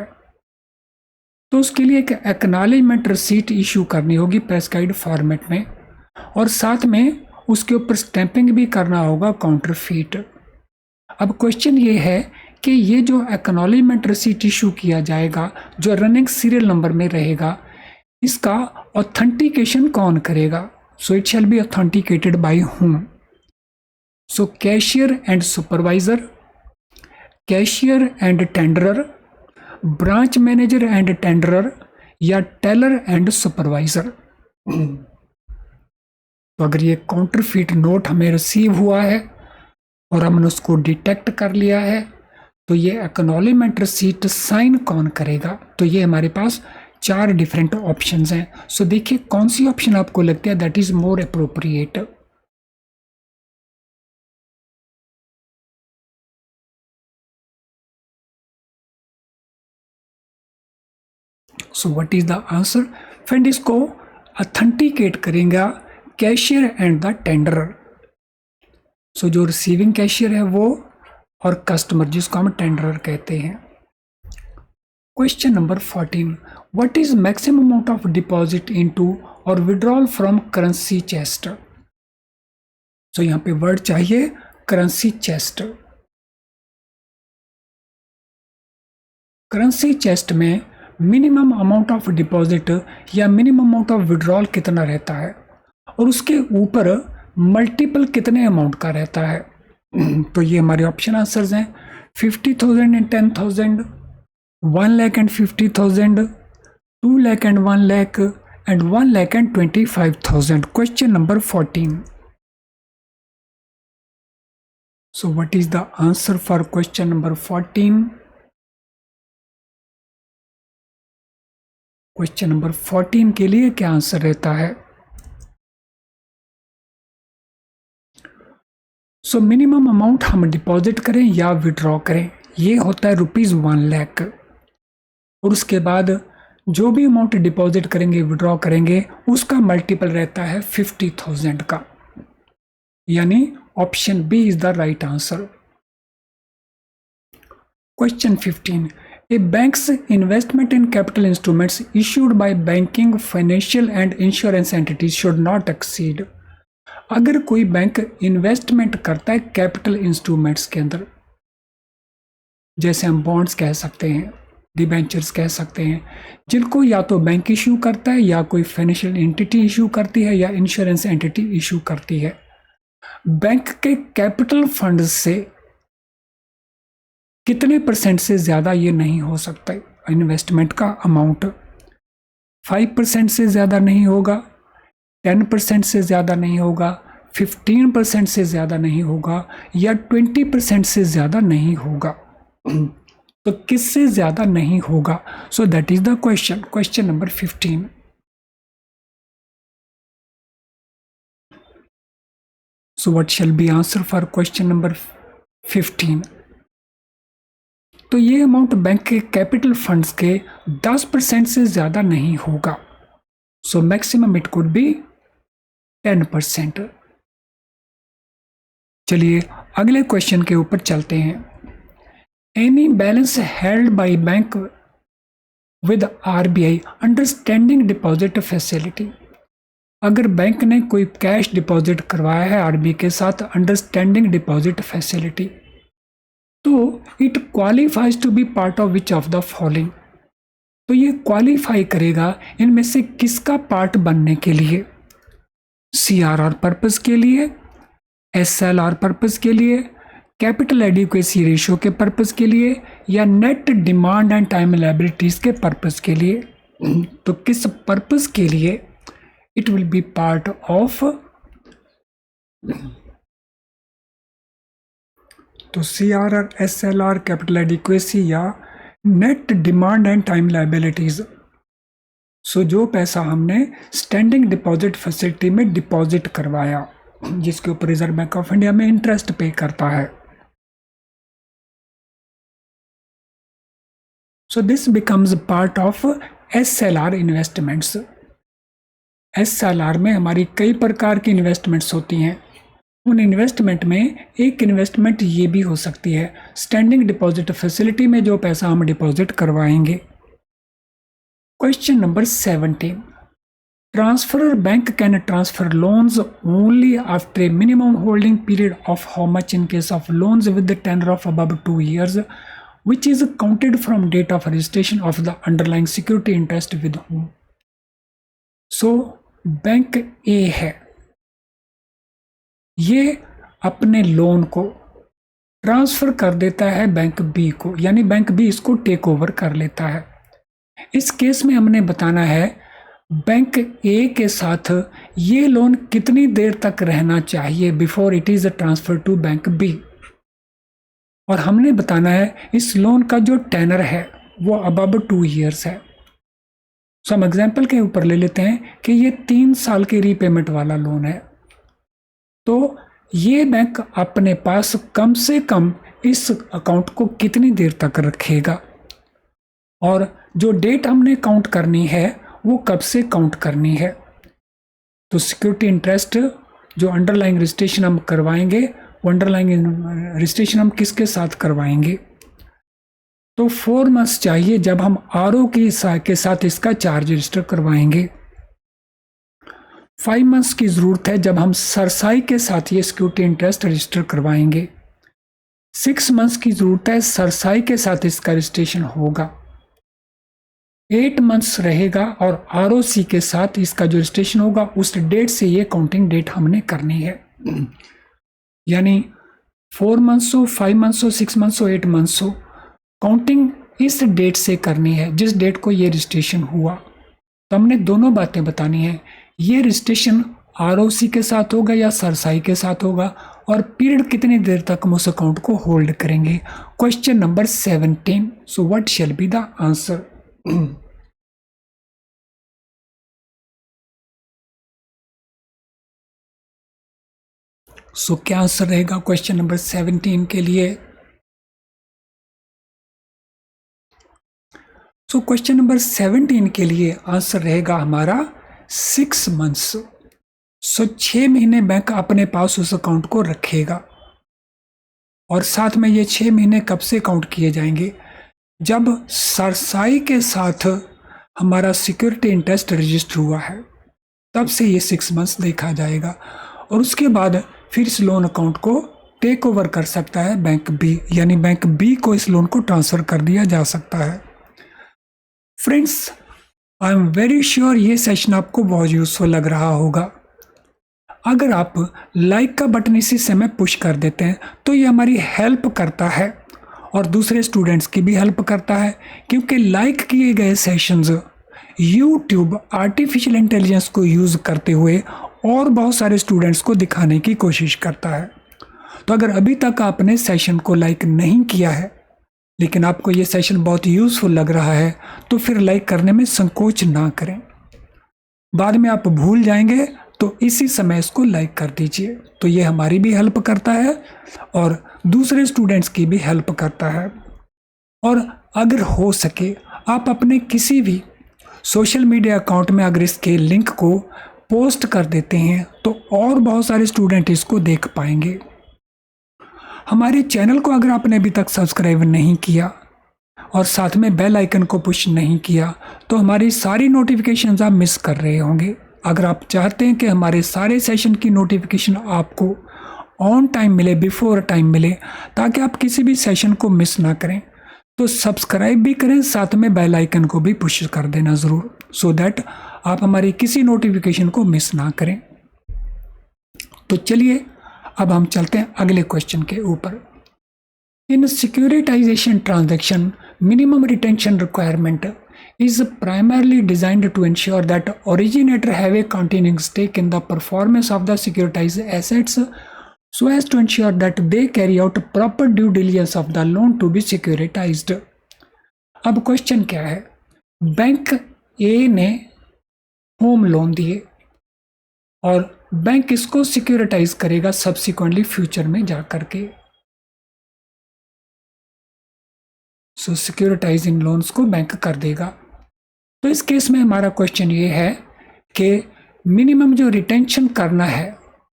तो उसके लिए एक एक्नॉलेजमेंट रिसीट इशू करनी होगी प्रेस्क्राइब्ड फॉर्मेट में, और साथ में उसके ऊपर स्टैंपिंग भी करना होगा काउंटरफीट। अब क्वेश्चन ये है कि ये जो एक्नॉलेजमेंट रिसीट इशू किया जाएगा, जो रनिंग सीरियल नंबर में रहेगा, इसका ऑथेंटिकेशन कौन करेगा? So it shall be authenticated by whom? So cashier and supervisor, cashier and tenderer, branch manager and tenderer या teller and supervisor। तो अगर ये काउंटरफीट नोट हमें रिसीव हुआ है और हमने उसको डिटेक्ट कर लिया है तो ये एक्नॉलेजमेंट रिसीट साइन कौन करेगा? तो ये हमारे पास 4 डिफरेंट ऑप्शंस हैं। सो देखिए कौन सी ऑप्शन आपको लगता है that is more appropriate. So what is the answer? Friend इसको ऑथेंटिकेट करेंगे कैशियर एंड द टेंडरर। सो जो रिसीविंग कैशियर है वो और कस्टमर जिसको हम टेंडरर कहते हैं। Question number 14, what is maximum amount of deposit into और विड्रॉल फ्रॉम करेंसी चेस्ट? सो यहाँ पे वर्ड चाहिए करेंसी चेस्ट। करेंसी चेस्ट में मिनिमम अमाउंट ऑफ डिपॉजिट या मिनिमम अमाउंट ऑफ विड्रॉल कितना रहता है और उसके ऊपर मल्टीपल कितने अमाउंट का रहता है? तो ये हमारे ऑप्शन आंसर्स हैं 50,000 and 10,000, 1 lakh and 50,000, 2 lakh and 1 lakh and 1 lakh and 25,000. Question number 14. So what is the answer for question number 14? Question number 14 के लिए क्या आंसर रहता है? सो मिनिमम अमाउंट हम डिपॉजिट करें या विड्रॉ करें, ये होता है ₹1 लाख, और उसके बाद जो भी अमाउंट डिपॉजिट करेंगे विड्रॉ करेंगे उसका मल्टीपल रहता है 50,000 का, यानी option B is the right answer. Question 15. A bank's investment in capital instruments issued by banking, financial and insurance entities should not exceed. अगर कोई बैंक इन्वेस्टमेंट करता है कैपिटल इंस्ट्रूमेंट्स के अंदर, जैसे हम बॉन्ड्स कह सकते हैं, डिबेंचर्स कह सकते हैं, जिनको या तो बैंक इशू करता है या कोई फाइनेंशियल एंटिटी इशू करती है या इंश्योरेंस एंटिटी इशू करती है, बैंक के कैपिटल फंड से कितने % से ज़्यादा ये नहीं हो सकता है इन्वेस्टमेंट का अमाउंट? 5% से ज़्यादा नहीं होगा, 10% से ज़्यादा नहीं होगा, 15% से ज़्यादा नहीं होगा, या 20% से ज़्यादा नहीं होगा. तो किससे ज़्यादा नहीं होगा? सो that is the question. Question number 15. So what shall B answer for question number 15? तो ये अमाउंट बैंक के कैपिटल फंड्स के 10% से ज़्यादा नहीं होगा. So maximum it could be 10%. चलिए अगले क्वेश्चन के ऊपर चलते हैं. Any balance held by bank with RBI under standing deposit facility. अगर बैंक ने कोई कैश डिपॉजिट करवाया है RBI के साथ अंडर स्टैंडिंग डिपॉजिट फैसिलिटी, तो it qualifies to be part of which of the following. तो ये क्वालिफाई करेगा इनमें से किसका पार्ट बनने के लिए? CRR पर्पस के लिए, SLR पर्पस के लिए, कैपिटल एडिक्वेसी रेशियो के पर्पस के लिए, या net demand and time liabilities के पर्पस के लिए? तो किस पर्पस के लिए it will be part of? तो CRR, SLR, कैपिटल एडिक्वेसी या net demand and time liabilities. So जो पैसा हमने स्टैंडिंग डिपॉजिट फैसिलिटी में डिपॉजिट करवाया, जिसके ऊपर रिजर्व बैंक ऑफ इंडिया में इंटरेस्ट पे करता है, so this becomes part of SLR investments. SLR में हमारी कई प्रकार की इन्वेस्टमेंट्स होती हैं. उन इन्वेस्टमेंट में एक इन्वेस्टमेंट ये भी हो सकती है स्टैंडिंग डिपॉजिट फैसिलिटी में जो पैसा हम डिपॉजिट करवाएंगे. Question number 17. Transferor bank can transfer loans only after a minimum holding period of how much in case of loans with the tenure of above 2 years which is counted from date of registration of the underlying security interest with whom. So bank A है, ये अपने loan को transfer कर देता है bank B को, यानी bank B इसको टेक ओवर कर लेता है. इस केस में हमने बताना है बैंक ए के साथ ये लोन कितनी देर तक रहना चाहिए before it is transfer to bank B, और हमने बताना है इस लोन का जो टेनर है वो अबव 2 years है. सो हम एग्जाम्पल के ऊपर ले लेते हैं कि ये 3 साल के रीपेमेंट वाला लोन है, तो ये बैंक अपने पास कम से कम इस अकाउंट को कितनी देर तक रखेगा, और जो डेट हमने काउंट करनी है वो कब से काउंट करनी है. तो सिक्योरिटी इंटरेस्ट जो अंडरलाइंग रजिस्ट्रेशन हम करवाएंगे, वो अंडरलाइंग रजिस्ट्रेशन हम किसके साथ करवाएंगे? तो 4 months चाहिए जब हम RO के साथ इसका चार्ज रजिस्टर करवाएंगे. 5 months की ज़रूरत है जब हम सरसाई के साथ ये सिक्योरिटी इंटरेस्ट रजिस्टर करवाएंगे. 6 months की ज़रूरत है सरसाई के साथ इसका रजिस्ट्रेशन होगा. 8 months रहेगा और ROC के साथ इसका जो रजिस्ट्रेशन होगा उस डेट से ये काउंटिंग डेट हमने करनी है. यानी 4 मंथ्स हो, 5 मंथ्स हो, 6 मंथ्स हो, 8 मंथ्स हो, काउंटिंग इस डेट से करनी है जिस डेट को ये रजिस्ट्रेशन हुआ। तो हमने दोनों बातें बतानी है, ये रजिस्ट्रेशन आरओसी के साथ होगा या सरसाई के साथ होगा, और पीरियड कितनी देर तक हम उस अकाउंट को होल्ड करेंगे। Question number 17, so what shall be the answer. So क्या आंसर रहेगा क्वेश्चन नंबर 17 के लिए। सो क्वेश्चन नंबर 17 के लिए आंसर रहेगा हमारा 6 मंथ्स। सो 6 महीने बैंक अपने पास उस अकाउंट को रखेगा, और साथ में ये 6 महीने कब से काउंट किए जाएंगे, जब सरसाई के साथ हमारा सिक्योरिटी इंटरेस्ट रजिस्टर हुआ है तब से ये 6 मंथ्स देखा जाएगा, और उसके बाद फिर इस लोन अकाउंट को टेक ओवर कर सकता है बैंक बी, यानी बैंक बी को इस लोन को ट्रांसफर कर दिया जा सकता है। Friends, I am very sure ये सेशन आपको बहुत यूजफुल लग रहा होगा। अगर आप लाइक का बटन इसी समय पुश कर देते हैं तो ये हमारी हेल्प करता है और दूसरे स्टूडेंट्स की भी हेल्प करता है, क्योंकि लाइक किए गए सेशंस यूट्यूब आर्टिफिशियल इंटेलिजेंस को यूज़ करते हुए और बहुत सारे स्टूडेंट्स को दिखाने की कोशिश करता है। तो अगर अभी तक आपने सेशन को लाइक नहीं किया है लेकिन आपको ये सेशन बहुत यूज़फुल लग रहा है तो फिर लाइक करने में संकोच ना करें। बाद में आप भूल जाएंगे तो इसी समय इसको लाइक कर दीजिए, तो ये हमारी भी हेल्प करता है और दूसरे स्टूडेंट्स की भी हेल्प करता है। और अगर हो सके आप अपने किसी भी सोशल मीडिया अकाउंट में अगर इसके लिंक को पोस्ट कर देते हैं तो और बहुत सारे स्टूडेंट इसको देख पाएंगे। हमारे चैनल को अगर आपने अभी तक सब्सक्राइब नहीं किया और साथ में बेल आइकन को पुश नहीं किया तो हमारी सारी नोटिफिकेशंस आप मिस कर रहे होंगे। अगर आप चाहते हैं कि हमारे सारे सेशन की नोटिफिकेशन आपको ऑन टाइम मिले, बिफोर टाइम मिले, ताकि आप किसी भी सेशन को मिस ना करें, तो सब्सक्राइब भी करें, साथ में बेल आइकन को भी पुश कर देना ज़रूर, सो दैट आप हमारी किसी नोटिफिकेशन को मिस ना करें। तो चलिए अब हम चलते हैं अगले क्वेश्चन के ऊपर। In securitization transaction minimum retention requirement is primarily designed to ensure that originator have a continuing stake in the performance of the securitized assets so as to ensure that they carry out proper due diligence of the loan to be securitized। अब question क्या है, bank ए ने home loan दिए और bank इसको securitise करेगा subsequently future में जा करके। सो सिक्योरिटाइजिंग लोन्स को बैंक कर देगा। तो इस केस में हमारा क्वेश्चन ये है कि मिनिमम जो रिटेंशन करना है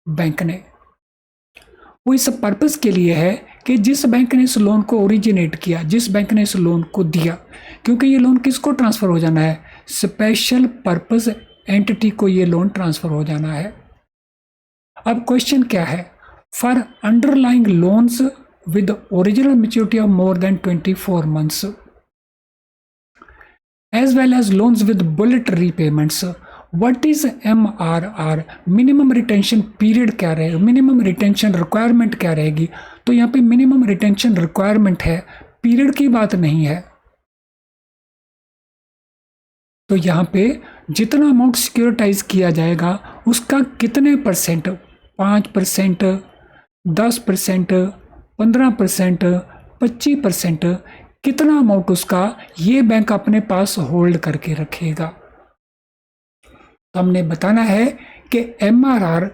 बैंक ने, वो इस पर्पस के लिए है कि जिस बैंक ने इस लोन को ओरिजिनेट किया, जिस बैंक ने इस लोन को दिया, क्योंकि ये लोन किसको ट्रांसफ़र हो जाना है, स्पेशल पर्पस एंटिटी को ये लोन ट्रांसफ़र हो जाना है। अब क्वेश्चन क्या है, for underlying loans with the original maturity of more than 24 months as well as loans with bullet repayments, what is MRR, minimum retention period क्या रहेगा, minimum retention requirement क्या रहेगी। तो यहाँ पे minimum retention requirement है, पीरियड की बात नहीं है। तो यहाँ पे जितना अमाउंट सिक्योरिटाइज किया जाएगा उसका कितने परसेंट, 5%, 10%, 15%, 25%, कितना अमाउंट उसका ये बैंक अपने पास होल्ड करके रखेगा। तो हमने बताना है कि MRR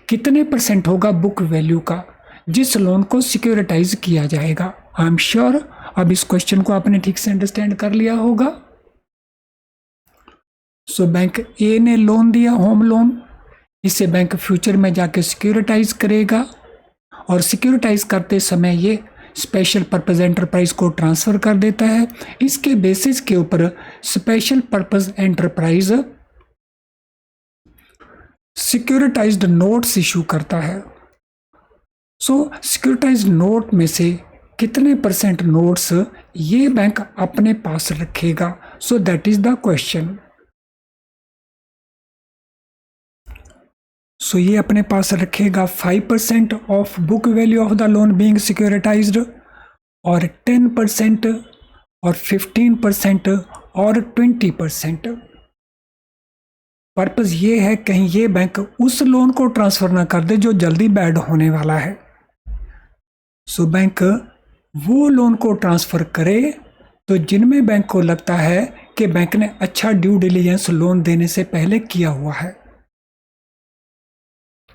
कितने परसेंट होगा बुक वैल्यू का जिस लोन को सिक्योरिटाइज किया जाएगा। आई एम श्योर अब इस क्वेश्चन को आपने ठीक से अंडरस्टैंड कर लिया होगा। सो बैंक ए ने लोन दिया होम लोन, इसे बैंक फ्यूचर में जाके सिक्योरिटाइज करेगा और सिक्योरिटाइज करते समय ये स्पेशल पर्पस एंटरप्राइज को ट्रांसफ़र कर देता है। इसके बेसिस के ऊपर special purpose enterprise सिक्योरिटाइज्ड notes issue करता है। सो सिक्योरिटाइज्ड नोट में से कितने परसेंट नोट्स ये बैंक अपने पास रखेगा, so that is the question. So ये अपने पास रखेगा 5% of book value of the loan being securitised, और 10% और 15% और 20%। पर्पस ये है कहीं ये बैंक उस लोन को ट्रांसफर ना कर दे जो जल्दी बैड होने वाला है। सो बैंक वो लोन को ट्रांसफर करे तो जिनमें बैंक को लगता है कि बैंक ने अच्छा ड्यू डिलिजेंस लोन देने से पहले किया हुआ है।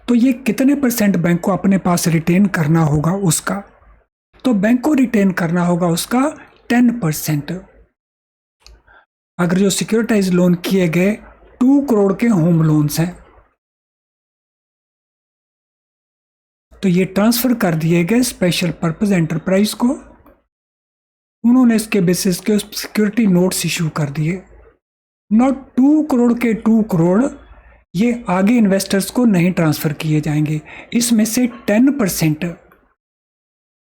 तो ये कितने % बैंक को अपने पास रिटेन करना होगा उसका, तो बैंक को रिटेन करना होगा उसका 10%। अगर जो सिक्योरिटाइज लोन किए गए 2 करोड़ के होम लोन्स हैं तो ये ट्रांसफर कर दिए गए स्पेशल पर्पस एंटरप्राइज को। उन्होंने इसके बेसिस के सिक्योरिटी नोट्स इशू कर दिए। नॉट 2 करोड़ के 2 करोड़ ये आगे इन्वेस्टर्स को नहीं ट्रांसफर किए जाएंगे। इसमें से 10%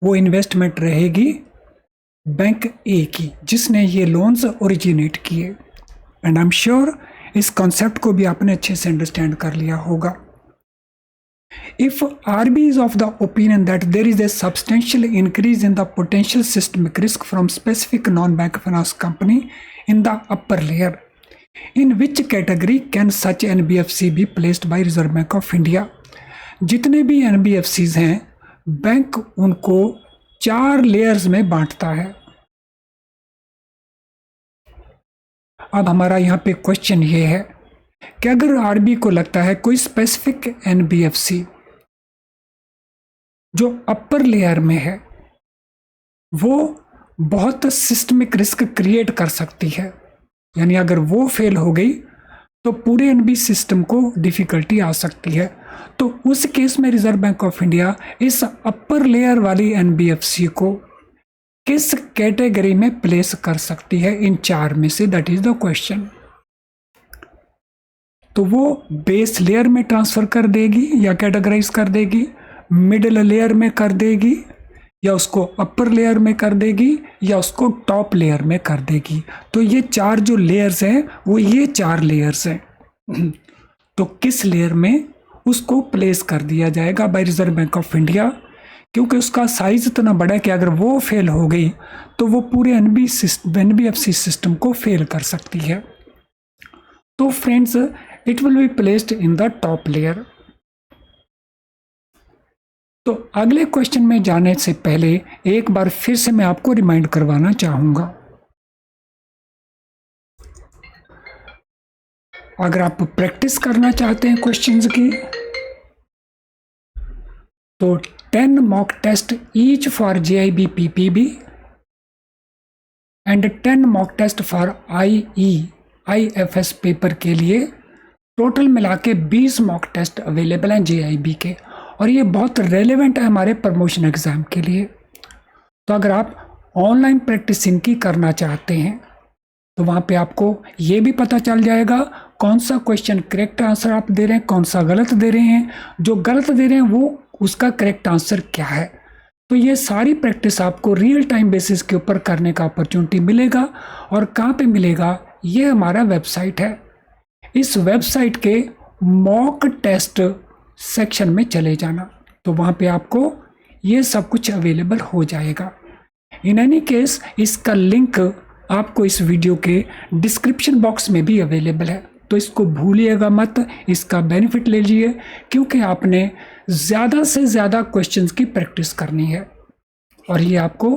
वो इन्वेस्टमेंट रहेगी बैंक ए की जिसने ये लोन्स ओरिजिनेट किए। एंड आई एम श्योर इस कॉन्सेप्ट को भी आपने अच्छे से अंडरस्टैंड कर लिया होगा। If RBI is of the opinion that there is a substantial increase in the potential systemic risk from specific non-bank finance company in the upper layer, in which category can such NBFC be placed by Reserve Bank of India? जितने भी NBFCs हैं bank उनको 4 layers में बांटता है। अब हमारा यहाँ पे क्वेश्चन ये है कि अगर आरबीआई को लगता है कोई स्पेसिफिक एनबीएफसी जो अपर लेयर में है वो बहुत सिस्टमिक रिस्क क्रिएट कर सकती है, यानी अगर वो फेल हो गई तो पूरे एनबी सिस्टम को डिफिकल्टी आ सकती है, तो उस केस में रिजर्व बैंक ऑफ इंडिया इस अपर लेयर वाली एनबीएफसी को किस कैटेगरी में प्लेस कर सकती है इन 4 में से, दैट इज द क्वेश्चन। तो वो बेस लेयर में ट्रांसफर कर देगी या कैटेगराइज कर देगी, मिडिल लेयर में कर देगी या उसको अपर लेयर में कर देगी या उसको टॉप लेयर में कर देगी। तो ये 4 जो लेयर्स हैं वो ये 4 लेयर्स हैं। तो किस लेयर में उसको प्लेस कर दिया जाएगा by Reserve bank of India, क्योंकि उसका साइज इतना बड़ा है कि अगर वो फेल हो गई तो वो पूरे एनबीएफसी सिस्टम को फेल कर सकती है। तो friends it will be placed in the top layer. तो अगले क्वेश्चन में जाने से पहले एक बार फिर से मैं आपको रिमाइंड करवाना चाहूंगा, अगर आप प्रैक्टिस करना चाहते हैं क्वेश्चंस की तो 10 mock test each for JIB PPB and 10 mock test for IFS paper के लिए टोटल मिला के 20 मॉक टेस्ट अवेलेबल हैं JIB के, और ये बहुत रेलेवेंट है हमारे प्रमोशन एग्ज़ाम के लिए। तो अगर आप ऑनलाइन प्रैक्टिस इनकी करना चाहते हैं तो वहाँ पे आपको ये भी पता चल जाएगा कौन सा क्वेश्चन करेक्ट आंसर आप दे रहे हैं, कौन सा गलत दे रहे हैं, जो गलत दे रहे हैं वो उसका करेक्ट आंसर क्या है। तो ये सारी प्रैक्टिस आपको रियल टाइम बेसिस के ऊपर करने का अपॉर्चुनिटी मिलेगा। और कहाँ पे मिलेगा, ये हमारा वेबसाइट है। इस वेबसाइट के मॉक टेस्ट सेक्शन में चले जाना, तो वहाँ पे आपको ये सब कुछ अवेलेबल हो जाएगा। इन एनी केस इसका लिंक आपको इस वीडियो के डिस्क्रिप्शन बॉक्स में भी अवेलेबल है, तो इसको भूलिएगा मत, इसका बेनिफिट ले लीजिए, क्योंकि आपने ज़्यादा से ज़्यादा क्वेश्चंस की प्रैक्टिस करनी है और ये आपको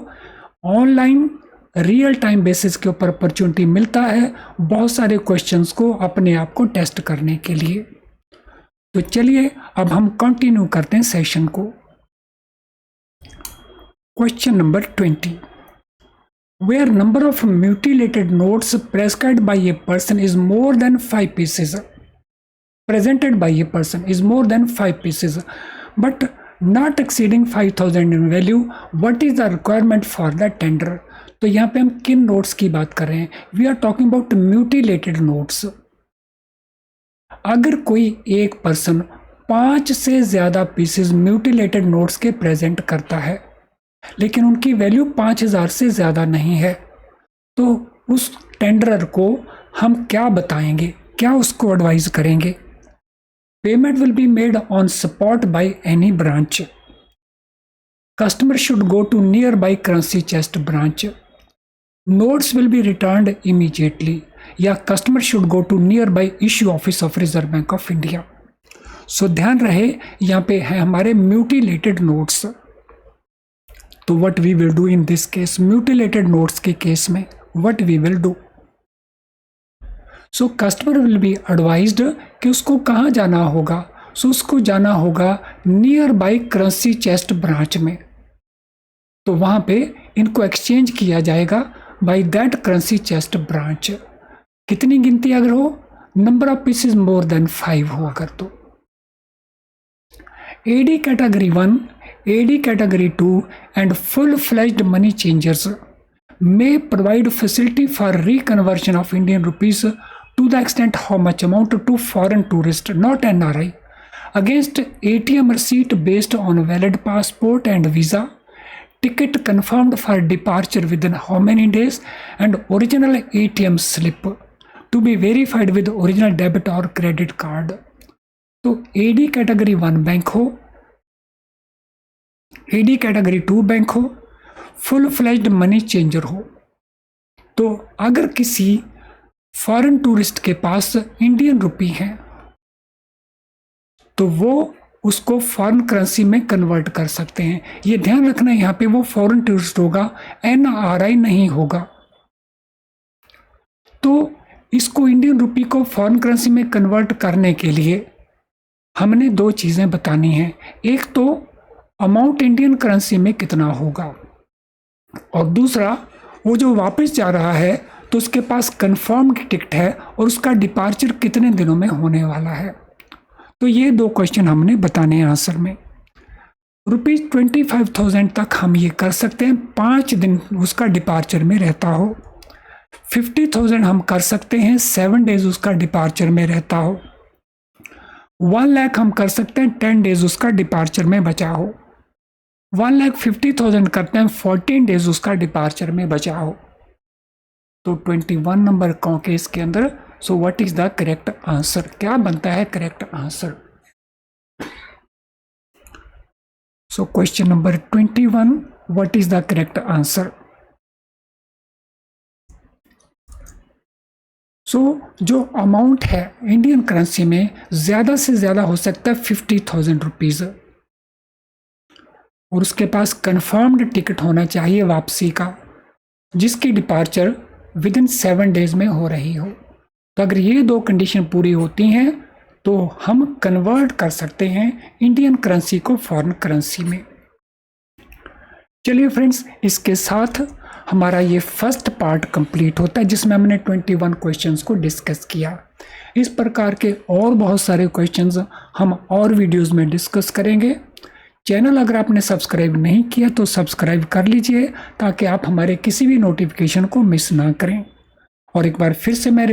ऑनलाइन रियल टाइम बेसिस के ऊपर अपॉर्चुनिटी मिलता है बहुत सारे क्वेश्चंस को अपने आप को टेस्ट करने के लिए। तो चलिए अब हम कंटिन्यू करते हैं सेशन को। Question number 20, where number of mutilated notes prescribed by a person is more than 5 pieces, presented by a person is more than 5 pieces but not exceeding 5,000 in value, what is the requirement for the tender? तो यहाँ पे हम किन notes की बात कर रहे हैं, we are talking about mutilated notes. अगर कोई एक पर्सन 5 से ज़्यादा पीसेस म्यूटिलेटेड नोट्स के प्रेजेंट करता है लेकिन उनकी वैल्यू 5,000 से ज़्यादा नहीं है, तो उस टेंडरर को हम क्या बताएंगे, क्या उसको एडवाइस करेंगे। Payment will be made on spot by any branch. Customer should go to nearby currency chest branch. Notes will be returned immediately. या customer should go to near by issue office of Reserve bank of India. So ध्यान रहे यहाँ पे है हमारे mutilated notes. तो what we will do in this case, mutilated notes के case में what we will do. So customer will be advised कि उसको कहाँ जाना होगा. सो उसको जाना होगा near by currency chest branch में. तो वहाँ पे इनको एक्सचेंज किया जाएगा by that currency chest branch. कितनी गिनती अगर हो, number of pieces more than 5 हो अगर तो. AD category 1, AD category 2 and full fledged money changers may provide facility for reconversion of Indian rupees to the extent how much amount to foreign tourist, not NRI, against ATM receipt based on valid passport and visa, ticket confirmed for departure within how many days, and original ATM slip to be verified with original debit or credit card. तो AD category 1 bank हो, AD category 2 bank हो, full fledged money changer हो. तो अगर किसी foreign tourist के पास Indian rupee है तो वो उसको फॉरेन करेंसी में कन्वर्ट कर सकते हैं. ये ध्यान रखना यहाँ पे वो फॉरेन टूरिस्ट होगा, NRI नहीं होगा. तो इसको इंडियन रुपी को फॉरेन करेंसी में कन्वर्ट करने के लिए हमने 2 चीज़ें बतानी हैं. एक तो अमाउंट इंडियन करेंसी में कितना होगा, और दूसरा वो जो वापस जा रहा है तो उसके पास कंफर्म्ड टिकट है और उसका डिपार्चर कितने दिनों में होने वाला है. तो ये 2 क्वेश्चन हमने बताने हैं आंसर में. ₹25,000 तक हम ये कर सकते हैं, 5 दिन उसका डिपार्चर में रहता हो. 50,000 हम कर सकते हैं, 7 डेज उसका डिपार्चर में रहता हो. 1 लाख हम कर सकते हैं, 10 डेज उसका डिपार्चर में बचा हो. 1,50,000 करते हैं, 14 डेज उसका डिपार्चर में बचा हो. तो 21 नंबर के इसके अंदर. So what is the correct answer, क्या बनता है correct answer. So question number 21, what is the correct answer. So जो अमाउंट है इंडियन करेंसी में ज़्यादा से ज़्यादा हो सकता है 50,000 रुपीज़, और उसके पास कंफर्म्ड टिकट होना चाहिए वापसी का, जिसकी डिपार्चर विद इन 7 डेज में हो रही हो. तो अगर ये 2 कंडीशन पूरी होती हैं तो हम कन्वर्ट कर सकते हैं इंडियन करेंसी को फॉरेन करेंसी में. चलिए फ्रेंड्स, इसके साथ हमारा ये फर्स्ट पार्ट कंप्लीट होता है जिसमें हमने 21 क्वेश्चंस को डिस्कस किया. इस प्रकार के और बहुत सारे क्वेश्चंस हम और वीडियोस में डिस्कस करेंगे. चैनल अगर आपने सब्सक्राइब नहीं किया तो सब्सक्राइब कर लीजिए ताकि आप हमारे किसी भी नोटिफिकेशन को मिस ना करें. और एक बार फिर से मैं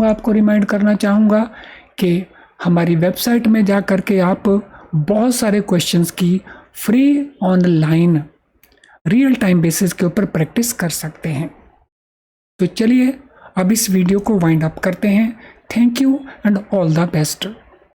आपको रिमाइंड करना चाहूँगा कि हमारी वेबसाइट में जा कर के आप बहुत सारे क्वेश्चंस की free online real time basis के ऊपर प्रैक्टिस कर सकते हैं. तो चलिए अब इस वीडियो को वाइंड अप करते हैं. Thank you and all the best.